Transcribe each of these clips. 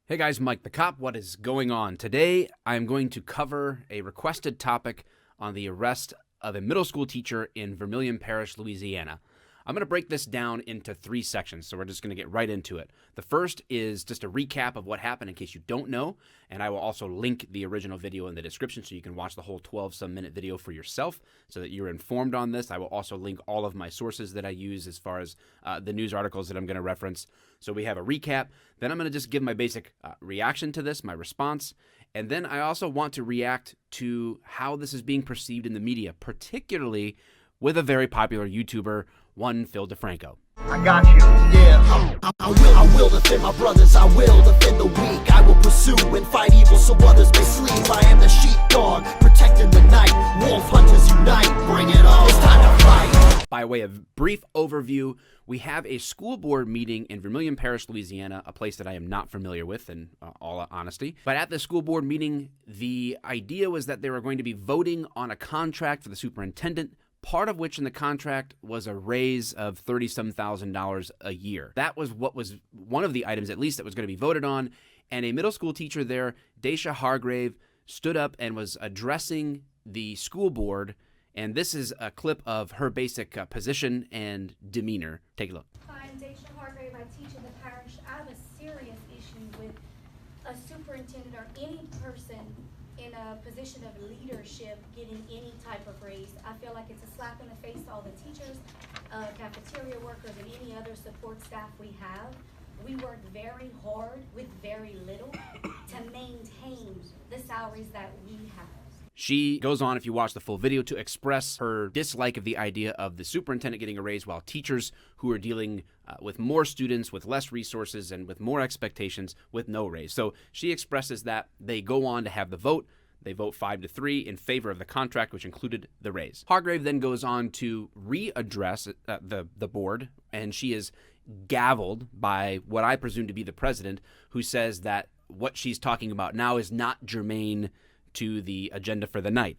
Hey guys, Mike the Cop. What is going on? Today, I'm going to cover a requested topic on the arrest of a middle school teacher in Vermilion Parish, Louisiana. I'm going to break this down into 3 sections, so we're just going to get right into it. The first is just a recap of what happened in case you don't know, and I will also link the original video in the description so you can watch the whole 12-some minute video for yourself so that you're informed on this. I will also link all of my sources that I use as far as the news articles that I'm going to reference. So we have a recap. Then I'm going to just give my basic reaction to this, my response, and then I also want to react to how this is being perceived in the media, particularly with a very popular YouTuber, one Phil DeFranco. I got you. Yeah, I will defend my brothers. I will defend the weak. I will pursue and fight evil so others may sleep. I am the sheepdog, protecting the night. Wolf hunters unite. Bring it on. It's time to fight. By way of brief overview, we have a school board meeting in Vermilion Parish, Louisiana, a place that I am not familiar with in all honesty. But at the school board meeting, the idea was that they were going to be voting on a contract for the superintendent, part of which in the contract was a raise of $30-some thousand a year. That was what was one of the items, at least, that was going to be voted on. And a middle school teacher there, Deisha Hargrave, stood up and was addressing the school board. And this is a clip of her basic position and demeanor. Take a look. Hi, I'm Deisha Hargrave. I teach in the parish. I have a serious issue with a superintendent or any person in a position of leadership getting any type of raise. I feel like it's a slap in the face to all the teachers, cafeteria workers, and any other support staff we have. We work very hard with very little to maintain the salaries that we have. She goes on, if you watch the full video, to express her dislike of the idea of the superintendent getting a raise while teachers who are dealing with more students, with less resources, and with more expectations with no raise. So she expresses that. They go on to have the vote. They vote 5-3 in favor of the contract, which included the raise. Hargrave then goes on to readdress the board, and she is gavelled by what I presume to be the president, who says that what she's talking about now is not germane to the agenda for the night.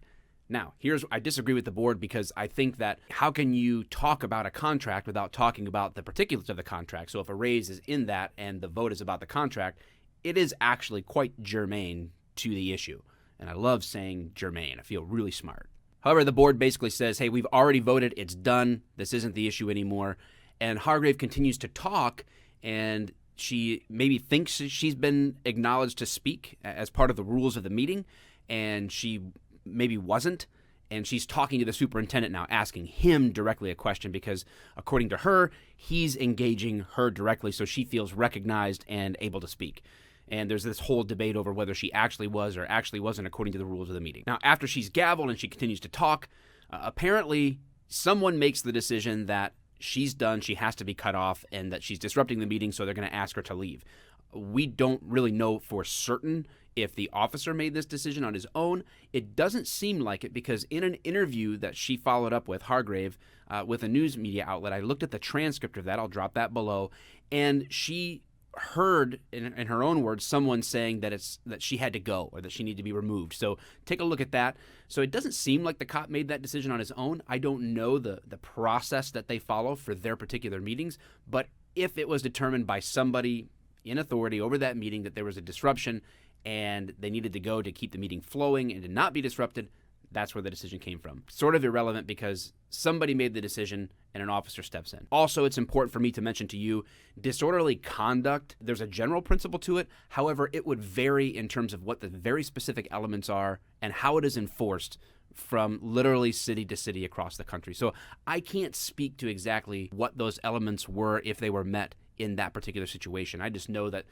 Now, I disagree with the board because I think that how can you talk about a contract without talking about the particulars of the contract? So if a raise is in that and the vote is about the contract, it is actually quite germane to the issue. And I love saying germane. I feel really smart. However, the board basically says, hey, we've already voted. It's done. This isn't the issue anymore. And Hargrave continues to talk, and she maybe thinks she's been acknowledged to speak as part of the rules of the meeting, and she maybe wasn't, and she's talking to the superintendent now, asking him directly a question because, according to her, he's engaging her directly, so she feels recognized and able to speak. And there's this whole debate over whether she actually was or actually wasn't according to the rules of the meeting. Now, after she's gavelled and she continues to talk, apparently someone makes the decision that she's done, she has to be cut off, and that she's disrupting the meeting, so they're going to ask her to leave. We don't really know for certain if the officer made this decision on his own. It doesn't seem like it because in an interview that she followed up with, Hargrave, with a news media outlet, I looked at the transcript of that. I'll drop that below. And she heard, in her own words, someone saying that she had to go or that she needed to be removed. So take a look at that. So it doesn't seem like the cop made that decision on his own. I don't know the process that they follow for their particular meetings, but if it was determined by somebody in authority over that meeting that there was a disruption and they needed to go to keep the meeting flowing and to not be disrupted, that's where the decision came from. Sort of irrelevant because somebody made the decision and an officer steps in. Also, it's important for me to mention to you, disorderly conduct, there's a general principle to it. However, it would vary in terms of what the very specific elements are and how it is enforced from literally city to city across the country. So I can't speak to exactly what those elements were if they were met in that particular situation. I just know that,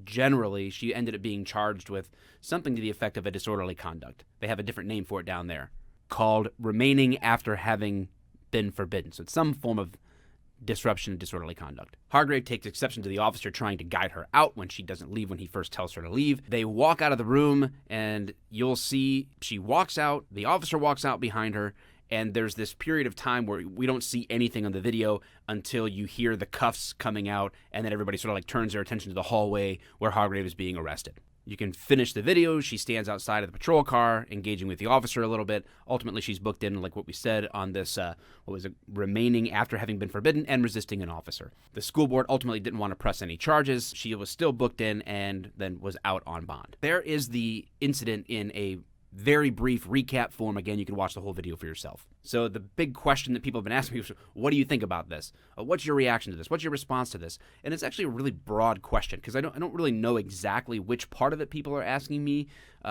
generally she ended up being charged with something to the effect of a disorderly conduct. They have a different name for it down there called remaining after having been forbidden. So it's some form of disruption and disorderly conduct. Hargrave takes exception to the officer trying to guide her out when she doesn't leave when he first tells her to leave. They walk out of the room and you'll see she walks out, the officer walks out behind her, and there's this period of time where we don't see anything on the video until you hear the cuffs coming out, and then everybody sort of like turns their attention to the hallway where Hargrave is being arrested. You can finish the video. She stands outside of the patrol car, engaging with the officer a little bit. Ultimately, she's booked in, like what we said, on this, remaining after having been forbidden and resisting an officer. The school board ultimately didn't want to press any charges. She was still booked in and then was out on bond. There is the incident in a very brief recap form. Again, you can watch the whole video for yourself. So the big question that people have been asking me is, what do you think about this? What's your reaction to this? What's your response to this? And it's actually a really broad question because I don't really know exactly which part of it people are asking me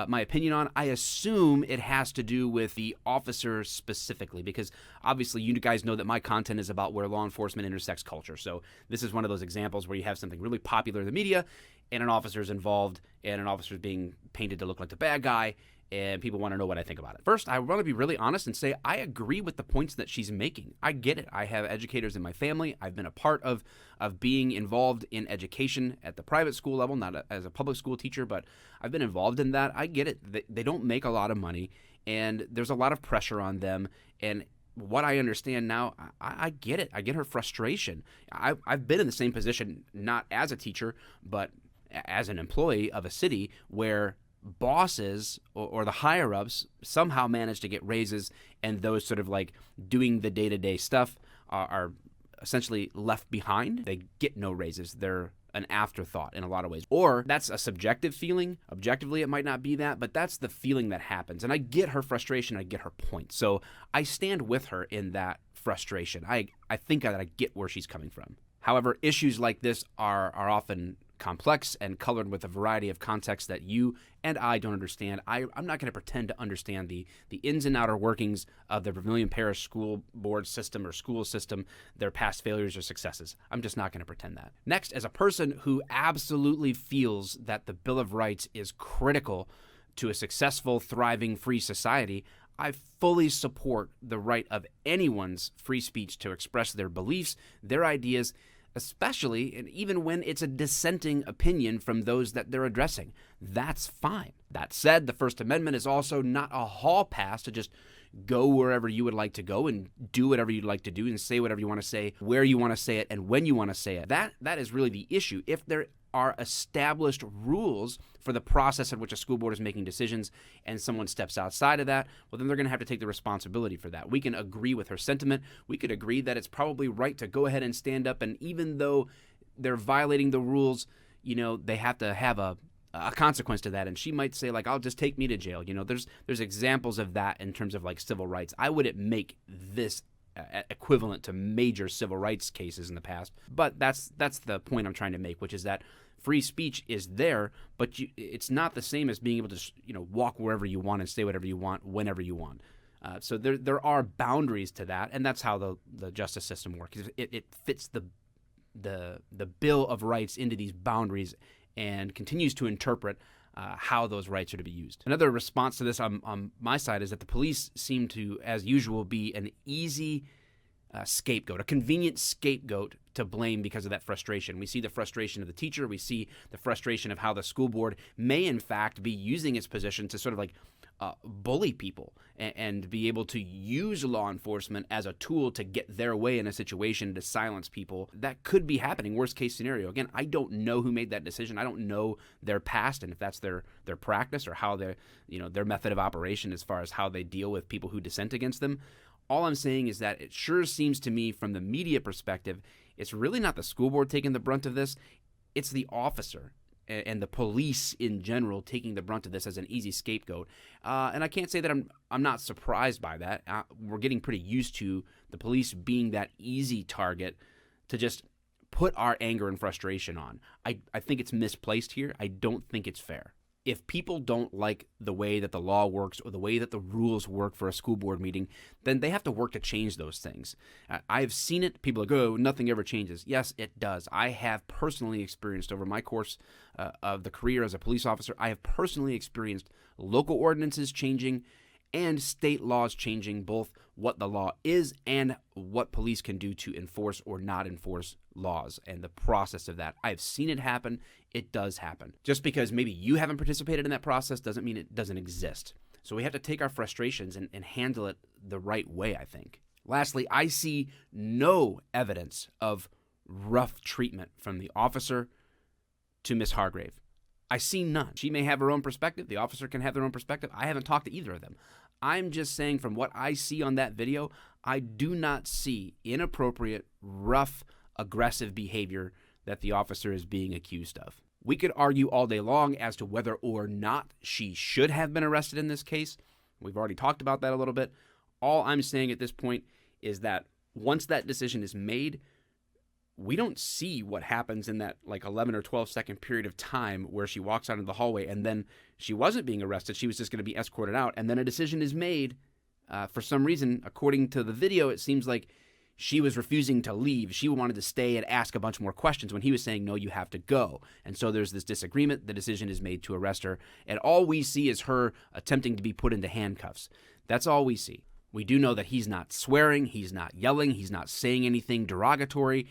my opinion on. I assume it has to do with the officer specifically because obviously you guys know that my content is about where law enforcement intersects culture. So this is one of those examples where you have something really popular in the media and an officer is involved and an officer is being painted to look like the bad guy, and people want to know what I think about it. First, I want to be really honest and say I agree with the points that she's making. I get it. I have educators in my family. I've been a part of being involved in education at the private school level, not as a public school teacher, but I've been involved in that. I get it. They don't make a lot of money, and there's a lot of pressure on them, and what I understand now, I get it. I get her frustration. I've been in the same position, not as a teacher, but as an employee of a city where bosses or the higher-ups somehow manage to get raises, and those sort of like doing the day-to-day stuff are essentially left behind. They get no raises. They're an afterthought in a lot of ways. Or that's a subjective feeling. Objectively, it might not be that, but that's the feeling that happens. And I get her frustration. I get her point. So I stand with her in that frustration. I think that I get where she's coming from. However, issues like this are often complex and colored with a variety of contexts that you and I don't understand. I'm not going to pretend to understand the ins and outer workings of the Vermilion Parish school board system or school system, their past failures or successes. I'm just not going to pretend that. Next, as a person who absolutely feels that the Bill of Rights is critical to a successful, thriving, free society, I fully support the right of anyone's free speech to express their beliefs, their ideas, especially and even when it's a dissenting opinion from those that they're addressing. That's fine. That said, the First Amendment is also not a hall pass to just go wherever you would like to go and do whatever you'd like to do and say whatever you want to say, where you want to say it, and when you want to say it. That is really the issue. If there are established rules for the process in which a school board is making decisions and someone steps outside of that, well, then they're going to have to take the responsibility for that. We can agree with her sentiment. We could agree that it's probably right to go ahead and stand up, and even though they're violating the rules, they have to have a consequence to that. And she might say, like, I'll just take me to jail. There's examples of that in terms of like civil rights. I wouldn't make this equivalent to major civil rights cases in the past, but that's the point I'm trying to make, which is that free speech is there, but it's not the same as being able to walk wherever you want and say whatever you want whenever you want. So there are boundaries to that, and that's how the justice system works. It fits the Bill of Rights into these boundaries and continues to interpret how those rights are to be used. Another response to this on my side is that the police seem to, as usual, be an easy scapegoat, a convenient scapegoat to blame because of that frustration. We see the frustration of the teacher. We see the frustration of how the school board may, in fact, be using its position to sort of like bully people and be able to use law enforcement as a tool to get their way in a situation to silence people. That could be happening, worst case scenario. Again, I don't know who made that decision. I don't know their past and if that's their practice or how their method of operation as far as how they deal with people who dissent against them. All I'm saying is that it sure seems to me from the media perspective, it's really not the school board taking the brunt of this. It's the officer and the police in general taking the brunt of this as an easy scapegoat. And I can't say that I'm not surprised by that. We're getting pretty used to the police being that easy target to just put our anger and frustration on. I think it's misplaced here. I don't think it's fair. If people don't like the way that the law works or the way that the rules work for a school board meeting, then they have to work to change those things. I've seen it. People are like, oh, nothing ever changes. Yes, it does. I have personally experienced over my course of the career as a police officer, I have personally experienced local ordinances changing and state laws changing, both what the law is and what police can do to enforce or not enforce laws and the process of that. I've seen it happen. It does happen. Just because maybe you haven't participated in that process doesn't mean it doesn't exist. So we have to take our frustrations and handle it the right way, I think. Lastly, I see no evidence of rough treatment from the officer to Miss Hargrave. I see none. She may have her own perspective. The officer can have their own perspective. I haven't talked to either of them. I'm just saying from what I see on that video, I do not see inappropriate, rough, aggressive behavior that the officer is being accused of. We could argue all day long as to whether or not she should have been arrested in this case. We've already talked about that a little bit. All I'm saying at this point is that once that decision is made, we don't see what happens in that 11 or 12 second period of time where she walks out into the hallway and then she wasn't being arrested. She was just going to be escorted out. And then a decision is made. For some reason, according to the video, it seems like she was refusing to leave. She wanted to stay and ask a bunch more questions when he was saying, no, you have to go. And so there's this disagreement. The decision is made to arrest her. And all we see is her attempting to be put into handcuffs. That's all we see. We do know that he's not swearing, he's not yelling, he's not saying anything derogatory.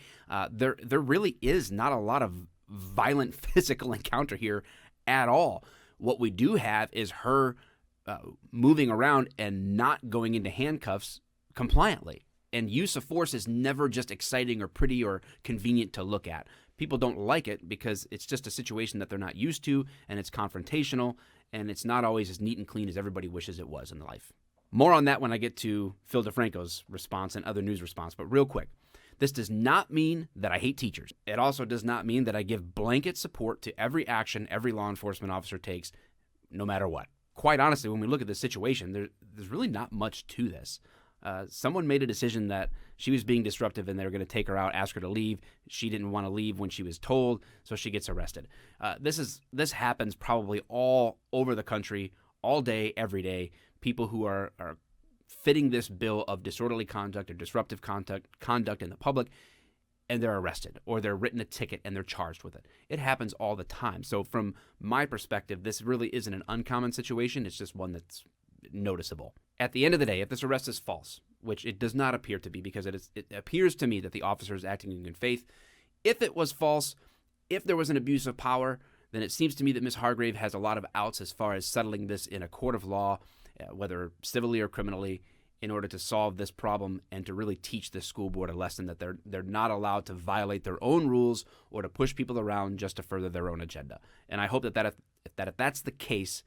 There really is not a lot of violent physical encounter here at all. What we do have is her moving around and not going into handcuffs compliantly. And use of force is never just exciting or pretty or convenient to look at. People don't like it because it's just a situation that they're not used to, and it's confrontational, and it's not always as neat and clean as everybody wishes it was in life. More on that when I get to Phil DeFranco's response and other news response. But real quick, this does not mean that I hate teachers. It also does not mean that I give blanket support to every action every law enforcement officer takes, no matter what. Quite honestly, when we look at this situation, there's really not much to this. Someone made a decision that she was being disruptive and they were going to take her out, ask her to leave. She didn't want to leave when she was told, so she gets arrested. This happens probably all over the country, all day, every day. People who are fitting this bill of disorderly conduct or disruptive conduct in the public, and they're arrested, or they're written a ticket and they're charged with it. It happens all the time. So from my perspective, this really isn't an uncommon situation. It's just one that's noticeable. At the end of the day, if this arrest is false, which it does not appear to be because it appears to me that the officer is acting in good faith, if it was false, if there was an abuse of power, then it seems to me that Ms. Hargrave has a lot of outs as far as settling this in a court of law, whether civilly or criminally, in order to solve this problem and to really teach the school board a lesson that they're not allowed to violate their own rules or to push people around just to further their own agenda. And I hope that if that's the case,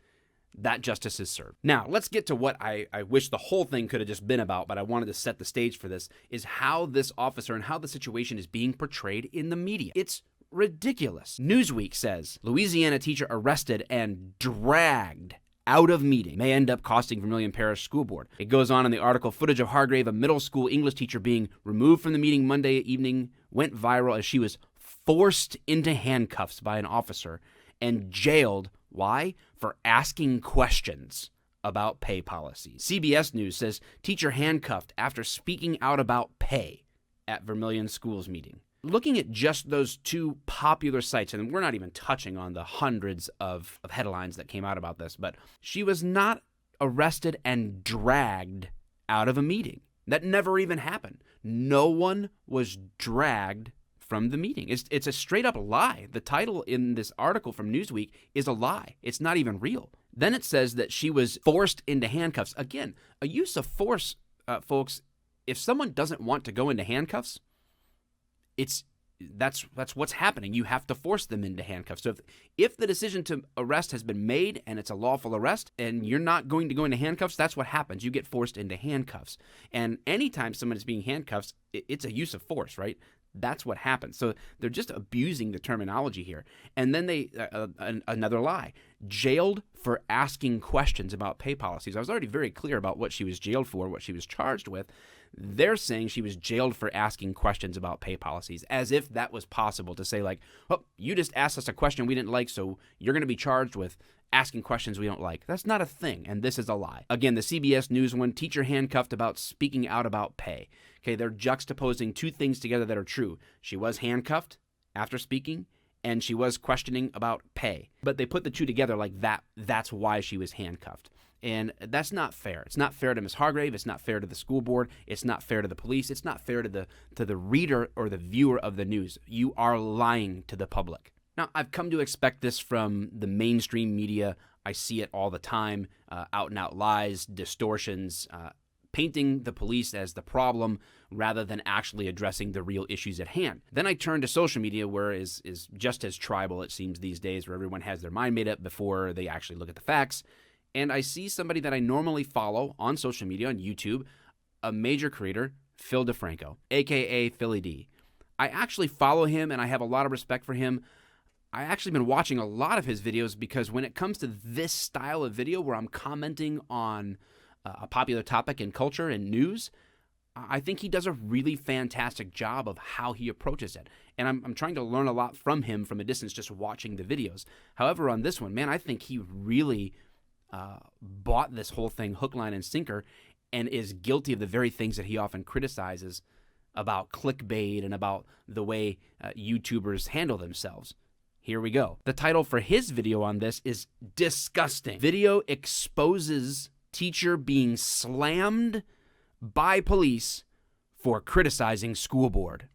that justice is served. Now, let's get to what I wish the whole thing could have just been about, but I wanted to set the stage for this, is how this officer and how the situation is being portrayed in the media. It's ridiculous. Newsweek says, Louisiana teacher arrested and dragged out of meeting may end up costing Vermilion Parish School Board. It goes on in the article, footage of Hargrave, a middle school English teacher, being removed from the meeting Monday evening, went viral as she was forced into handcuffs by an officer and jailed. Why? For asking questions about pay policies. CBS News says teacher handcuffed after speaking out about pay at Vermilion Schools meeting. Looking at just those two popular sites, and we're not even touching on the hundreds of headlines that came out about this, but she was not arrested and dragged out of a meeting. That never even happened. No one was dragged from the meeting. It's a straight up lie. The title in this article from Newsweek is a lie. It's not even real. Then it says that she was forced into handcuffs. Again, a use of force, if someone doesn't want to go into handcuffs, that's what's happening. You have to force them into handcuffs. So if the decision to arrest has been made and it's a lawful arrest and you're not going to go into handcuffs, that's what happens. You get forced into handcuffs. And anytime someone is being handcuffed, it's a use of force, right? That's what happens. So they're just abusing the terminology here. And then they another lie, jailed for asking questions about pay policies. I was already very clear about what she was jailed for, what she was charged with. They're saying she was jailed for asking questions about pay policies, as if that was possible to say, like, oh, you just asked us a question we didn't like, so you're going to be charged with asking questions we don't like. That's not a thing, and this is a lie. Again, the CBS News one, teacher handcuffed about speaking out about pay. Okay, they're juxtaposing two things together that are true. She was handcuffed after speaking, and she was questioning about pay. But they put the two together like that. That's why she was handcuffed. And that's not fair. It's not fair to Ms. Hargrave. It's not fair to the school board. It's not fair to the police. It's not fair to the reader or the viewer of the news. You are lying to the public. Now, I've come to expect this from the mainstream media. I see it all the time. Out-and-out lies, distortions, painting the police as the problem rather than actually addressing the real issues at hand. Then I turned to social media, where is just as tribal, it seems, these days, where everyone has their mind made up before they actually look at the facts. And I see somebody that I normally follow on social media, on YouTube, a major creator, Phil DeFranco, a.k.a. Philly D. I actually follow him, and I have a lot of respect for him. I actually been watching a lot of his videos because when it comes to this style of video where I'm commenting on a popular topic in culture and news, I think he does a really fantastic job of how he approaches it. And I'm trying to learn a lot from him from a distance just watching the videos. However, on this one, man, I think he really bought this whole thing hook, line, and sinker and is guilty of the very things that he often criticizes about clickbait and about the way YouTubers handle themselves. Here we go. The title for his video on this is Disgusting. Video exposes teacher being slammed by police for criticizing school board.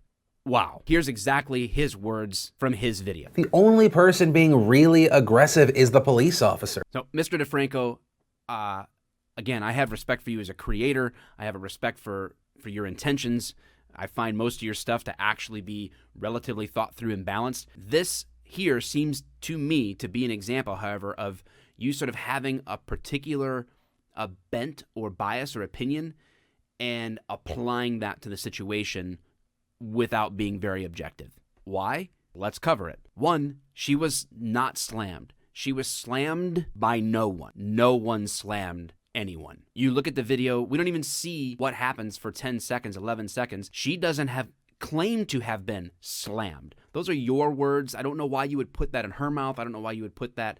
Wow. Here's exactly his words from his video. The only person being really aggressive is the police officer. So, Mr. DeFranco, again, I have respect for you as a creator. I have a respect for your intentions. I find most of your stuff to actually be relatively thought through and balanced. This here seems to me to be an example, however, of you sort of having a particular bent or bias or opinion and applying that to the situation without being very objective. Why? Let's cover it. One, she was not slammed. She was slammed by no one. No one slammed anyone. You look at the video, we don't even see what happens for 10 seconds, 11 seconds. She doesn't have claimed to have been slammed. Those are your words. I don't know why you would put that in her mouth. I don't know why you would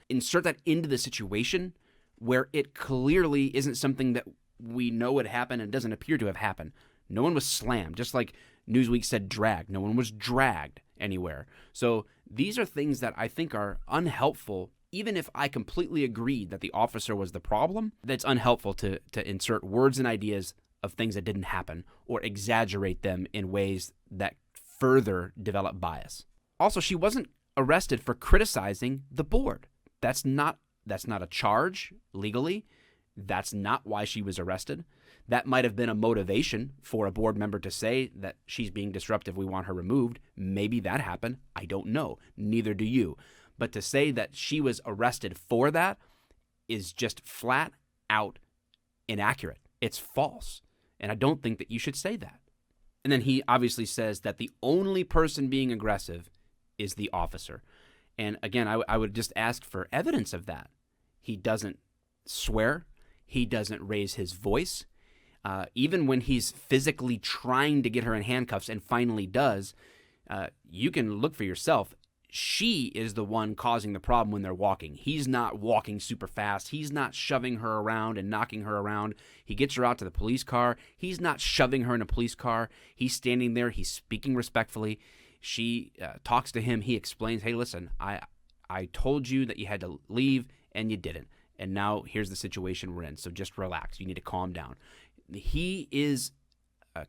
insert that into the situation where it clearly isn't something that we know would happen and doesn't appear to have happened. No one was slammed, just like Newsweek said dragged. No one was dragged anywhere. So these are things that I think are unhelpful. Even if I completely agreed that the officer was the problem, that's unhelpful to insert words and ideas of things that didn't happen or exaggerate them in ways that further develop bias. Also, she wasn't arrested for criticizing the board. That's not a charge legally. That's not why she was arrested. That might have been a motivation for a board member to say that she's being disruptive, we want her removed. Maybe that happened. I don't know. Neither do you. But to say that she was arrested for that is just flat out inaccurate. It's false. And I don't think that you should say that. And then he obviously says that the only person being aggressive is the officer. And again, I would just ask for evidence of that. He doesn't swear. He doesn't raise his voice. Even when he's physically trying to get her in handcuffs and finally does, you can look for yourself. She is the one causing the problem when they're walking. He's not walking super fast. He's not shoving her around and knocking her around. He gets her out to the police car. He's not shoving her in a police car. He's standing there. He's speaking respectfully. She talks to him. He explains, hey, listen, I told you that you had to leave and you didn't. And now here's the situation we're in. So just relax. You need to calm down. He is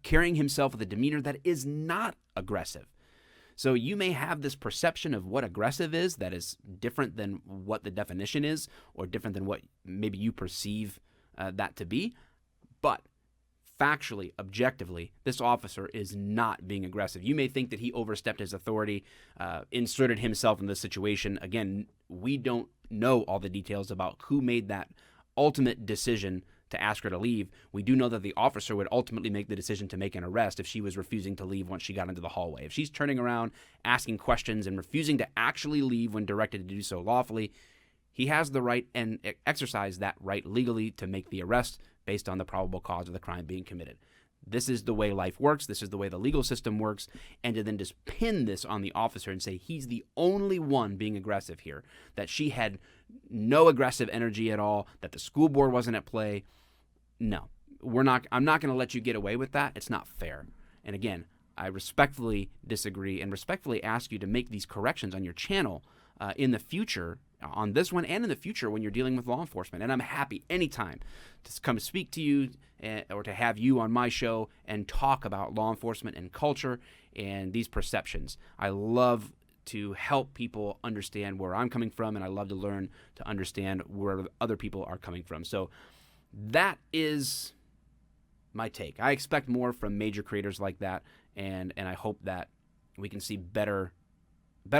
carrying himself with a demeanor that is not aggressive. So you may have this perception of what aggressive is that is different than what the definition is or different than what maybe you perceive that to be. But factually, objectively, this officer is not being aggressive. You may think that he overstepped his authority, inserted himself in this situation. Again, we don't know all the details about who made that ultimate decision to ask her to leave. We do know that the officer would ultimately make the decision to make an arrest if she was refusing to leave once she got into the hallway. If she's turning around, asking questions, and refusing to actually leave when directed to do so lawfully, he has the right and exercise that right legally to make the arrest based on the probable cause of the crime being committed. This is the way life works. This is the way the legal system works. And to then just pin this on the officer and say he's the only one being aggressive here, that she had no aggressive energy at all, that the school board wasn't at play. No, I'm not going to let you get away with that. It's not fair. And again, I respectfully disagree and respectfully ask you to make these corrections on your channel in the future, on this one and in the future when you're dealing with law enforcement. And I'm happy anytime to come speak to you or to have you on my show and talk about law enforcement and culture and these perceptions. I love to help people understand where I'm coming from, and I love to learn to understand where other people are coming from. So that is my take. I expect more from major creators like that, and I hope that we can see better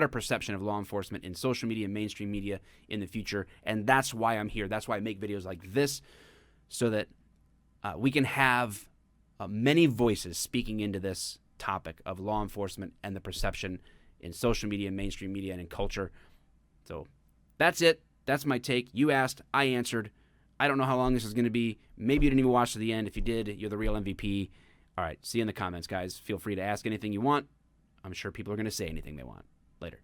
perception of law enforcement in social media, mainstream media in the future. And that's why I'm here. That's why I make videos like this, so that we can have many voices speaking into this topic of law enforcement and the perception in social media, mainstream media, and in culture. So that's it. That's my take. You asked, I answered. I don't know how long this is going to be. Maybe you didn't even watch to the end. If you did, you're the real MVP. All right, see you in the comments, guys. Feel free to ask anything you want. I'm sure people are going to say anything they want.